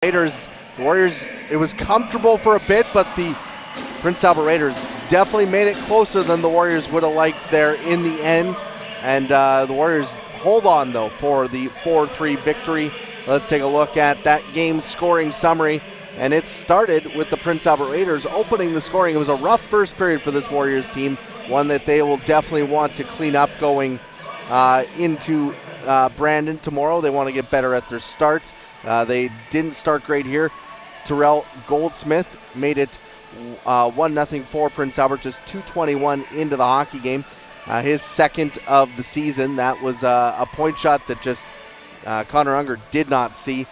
Raiders, the Warriors, it was comfortable for a bit, but the Prince Albert Raiders definitely made it closer than the Warriors would have liked there in the end. And the Warriors hold on, though, for the 4-3 victory. Let's take a look at that game's scoring summary. And it started with the Prince Albert Raiders opening the scoring. It was a rough first period for this Warriors team, one that they will definitely want to clean up going into Brandon tomorrow. They want to get better at their starts. They didn't start great here. Terrell Goldsmith made it 1-0 for Prince Albert, just 2:21 into the hockey game. His second of the season. That was a point shot that just Connor Unger did not see.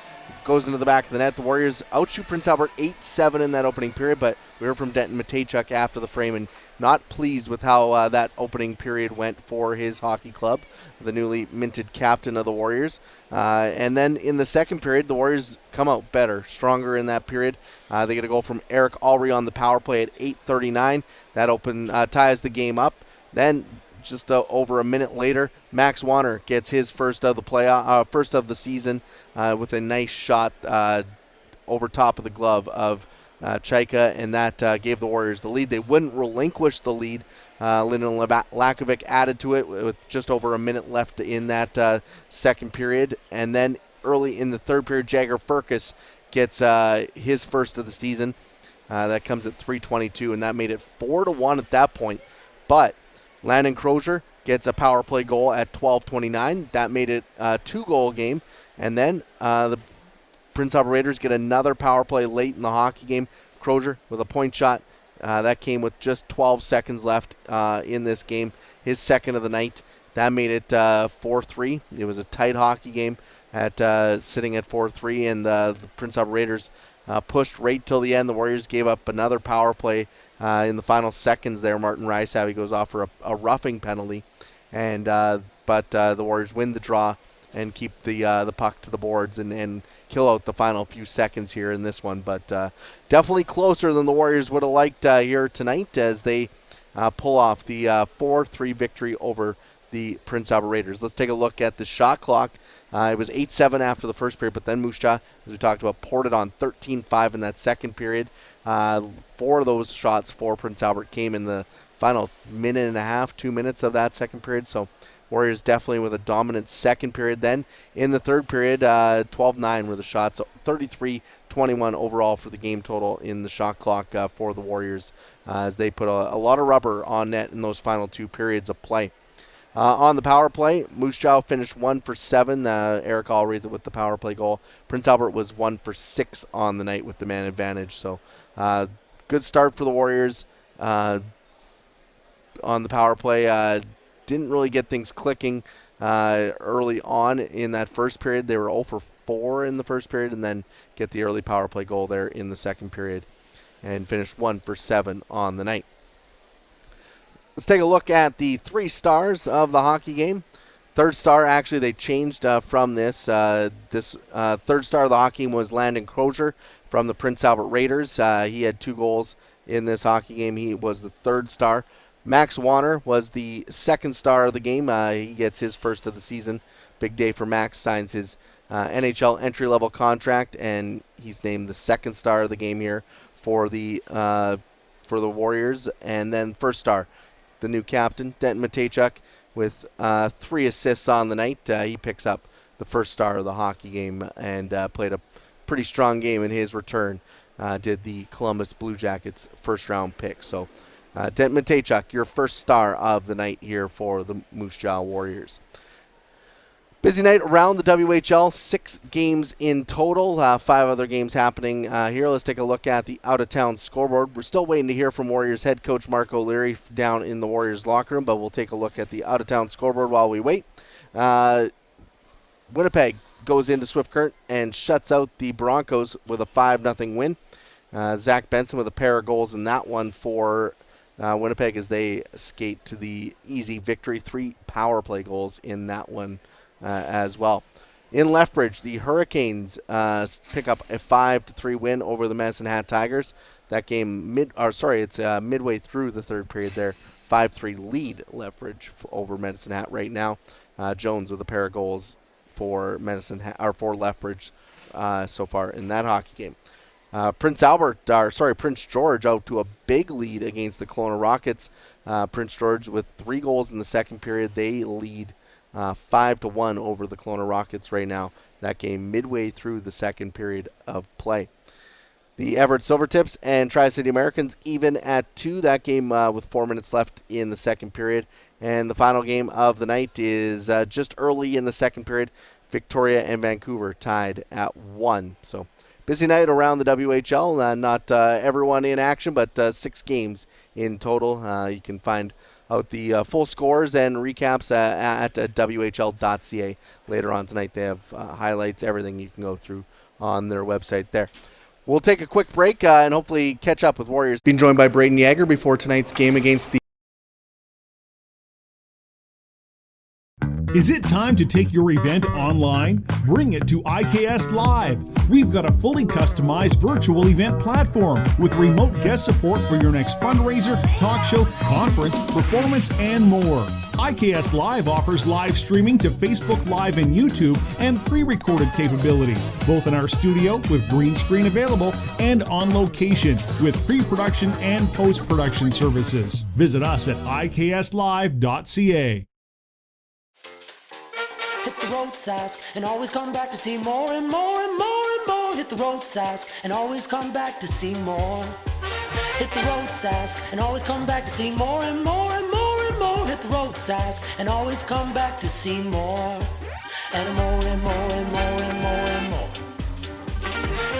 Goes into the back of the net. The Warriors outshoot Prince Albert 8-7 in that opening period, but we heard from Denton Matejchuk after the frame and not pleased with how that opening period went for his hockey club, the newly minted captain of the Warriors. And then in the second period, the Warriors come out better, stronger in that period. They get a goal from Eric Alry on the power play at 8:39. That ties the game up. Then just over a minute later, Max Warner gets his first of the season with a nice shot over top of the glove of Chaika, and that gave the Warriors the lead. They wouldn't relinquish the lead. Lyndon Lakovic added to it with just over a minute left in that second period. And then early in the third period, Jagger Furcus gets his first of the season. That comes at 3:22, and that made it 4-1 at that point. But Landon Crozier gets a power play goal at 12:29. That made it a 2-goal game. And then the Prince Albert Raiders get another power play late in the hockey game. Crozier with a point shot. That came with just 12 seconds left in this game. His second of the night. That made it 4-3. It was a tight hockey game at sitting at 4-3, and the Prince Albert Raiders pushed right till the end. The Warriors gave up another power play in the final seconds there. Martin Rysavy goes off for a roughing penalty, and but the Warriors win the draw and keep the puck to the boards and kill out the final few seconds here in this one. But definitely closer than the Warriors would have liked here tonight as they pull off the 4-3 victory over the Prince Albert Raiders. Let's take a look at the shot clock. It was 8-7 after the first period, but then Moose Jaw, as we talked about, poured it on 13-5 in that second period. 4 of those shots for Prince Albert came in the final minute and a half, 2 minutes of that second period. So Warriors definitely with a dominant second period. Then in the third period, 12-9 were the shots, 33-21 overall for the game total in the shot clock for the Warriors as they put a lot of rubber on net in those final 2 periods of play. On the power play, Moose Jaw finished 1 for 7. Eric Alry with the power play goal. Prince Albert was 1 for 6 on the night with the man advantage. So good start for the Warriors on the power play. Didn't really get things clicking early on in that first period. They were 0 for 4 in the first period and then get the early power play goal there in the second period and finished 1 for 7 on the night. Let's take a look at the 3 stars of the hockey game. Third star, actually, they changed from this. Third star of the hockey game was Landon Crozier from the Prince Albert Raiders. He had 2 goals in this hockey game. He was the third star. Max Warner was the second star of the game. He gets his first of the season. Big day for Max. Signs his NHL entry-level contract, and he's named the second star of the game here for the Warriors. And then first star, the new captain, Denton Matejchuk, with 3 assists on the night. He picks up the first star of the hockey game and played a pretty strong game in his return. Did the Columbus Blue Jackets first-round pick. So Denton Matejchuk, your first star of the night here for the Moose Jaw Warriors. Busy night around the WHL, 6 games in total, 5 other games happening here. Let's take a look at the out-of-town scoreboard. We're still waiting to hear from Warriors head coach Mark O'Leary down in the Warriors locker room, but we'll take a look at the out-of-town scoreboard while we wait. Winnipeg goes into Swift Current and shuts out the Broncos with a 5-0 win. Zach Benson with a pair of goals in that one for Winnipeg as they skate to the easy victory. 3 power play goals in that one as well. In Lethbridge, the Hurricanes pick up a 5-3 win over the Medicine Hat Tigers. That game midway through the third period there. 5-3 lead Lethbridge over Medicine Hat right now. Jones with a pair of goals for Lethbridge so far in that hockey game. Prince George out to a big lead against the Kelowna Rockets. Prince George with 3 goals in the second period. They lead 5-1 over the Kelowna Rockets right now. That game midway through the second period of play. The Everett Silvertips and Tri-City Americans even at 2. That game with 4 minutes left in the second period. And the final game of the night is just early in the second period. Victoria and Vancouver tied at 1. So busy night around the WHL. Not everyone in action, but 6 games in total. You can find out the full scores and recaps at WHL.ca later on tonight. They have highlights, everything you can go through on their website there. We'll take a quick break and hopefully catch up with Warriors. Being joined by Braden Yeager before tonight's game against the... Is it time to take your event online? Bring it to IKS Live. We've got a fully customized virtual event platform with remote guest support for your next fundraiser, talk show, conference, performance, and more. IKS Live offers live streaming to Facebook Live and YouTube and pre-recorded capabilities, both in our studio with green screen available and on location with pre-production and post-production services. Visit us at ikslive.ca. Hit the road, Sask, and always come back to see more and more and more and more. Hit the road, Sask, and always come back to see more. Hit the road, Sask, and always come back to see more and more and more and more. Hit the road, Sask, and always come back to see more. And more and more and more and more and more.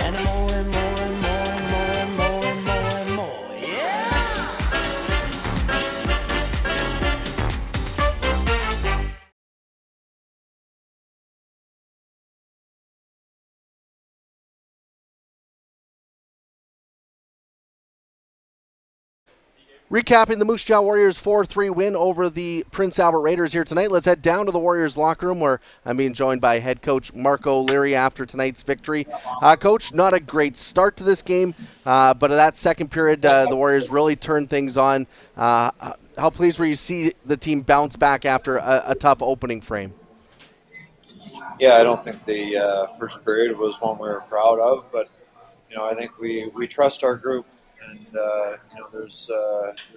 And more and more and more and more and more and more and more. Yeah! Recapping the Moose Jaw Warriors 4-3 win over the Prince Albert Raiders here tonight. Let's head down to the Warriors locker room where I'm being joined by head coach Mark O'Leary after tonight's victory. Coach, not a great start to this game, but that second period, the Warriors really turned things on. How pleased were you to see the team bounce back after a tough opening frame? Yeah, I don't think the first period was one we were proud of, but I think we trust our group. And there's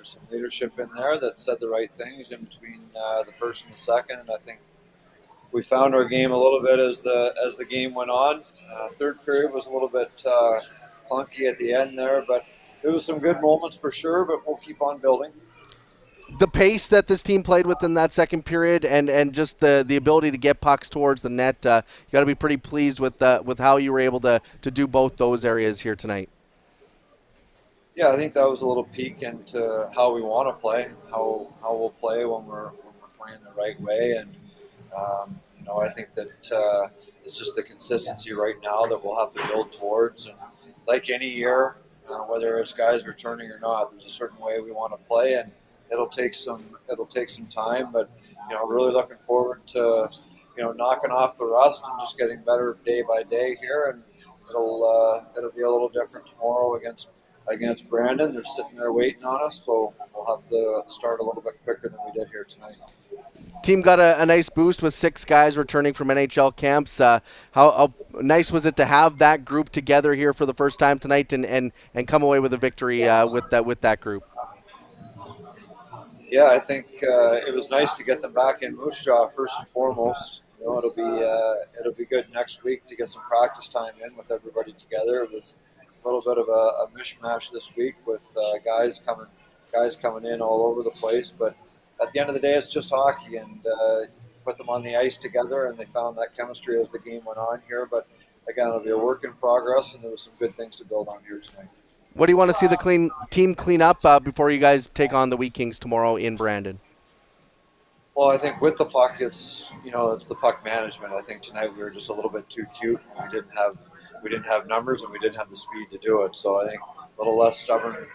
some leadership in there that said the right things in between the first and the second, and I think we found our game a little bit as the game went on. Third period was a little bit clunky at the end there, but there was some good moments for sure. But we'll keep on building. The pace that this team played with in that second period, and just the ability to get pucks towards the net, you got to be pretty pleased with how you were able to do both those areas here tonight. Yeah, I think that was a little peek into how we want to play, how we'll play when we're playing the right way, and I think that it's just the consistency right now that we'll have to build towards. And like any year, whether it's guys returning or not, there's a certain way we want to play, and it'll take some time. But really looking forward to knocking off the rust and just getting better day by day here, and it'll be a little different tomorrow against Brandon. They're sitting there waiting on us, so we'll have to start a little bit quicker than we did here tonight. Team got a nice boost with 6 guys returning from NHL camps. How nice was it to have that group together here for the first time tonight and come away with a victory with that group? Yeah, I think it was nice to get them back in Moose Jaw first and foremost. It'll be good next week to get some practice time in with everybody together. It was a little bit of a mishmash this week with guys coming in all over the place, but at the end of the day, it's just hockey, and put them on the ice together, and they found that chemistry as the game went on here. But again, it'll be a work in progress, and there was some good things to build on here tonight. What do you want to see the team clean up before you guys take on the Wheat Kings tomorrow in Brandon? Well, I think with the puck, it's the puck management. I think tonight we were just a little bit too cute. We didn't have numbers, and we didn't have the speed to do it. So I think a little less stubborn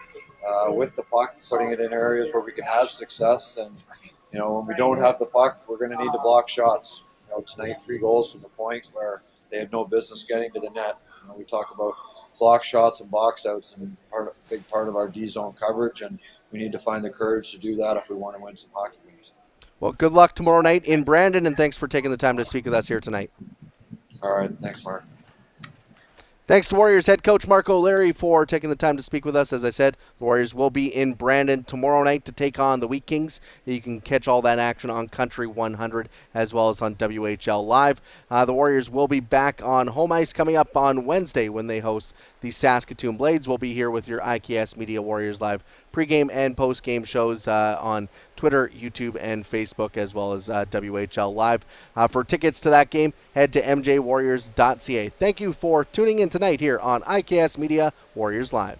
with the puck, putting it in areas where we can have success. And when we don't have the puck, we're going to need to block shots. Tonight 3 goals to the point where they had no business getting to the net. We talk about block shots and box outs, and a big part of our D zone coverage, and we need to find the courage to do that if we want to win some hockey games. Well, good luck tomorrow night in Brandon, and thanks for taking the time to speak with us here tonight. All right, thanks, Mark. Thanks to Warriors head coach Mark O'Leary for taking the time to speak with us. As I said, the Warriors will be in Brandon tomorrow night to take on the Wheat Kings. You can catch all that action on Country 100 as well as on WHL Live. The Warriors will be back on home ice coming up on Wednesday when they host the Saskatoon Blades. We'll be here with your IKS Media Warriors Live pregame and postgame shows on Twitter, YouTube, and Facebook, as well as WHL Live. For tickets to that game, head to mjwarriors.ca. Thank you for tuning in tonight here on IKS Media Warriors Live.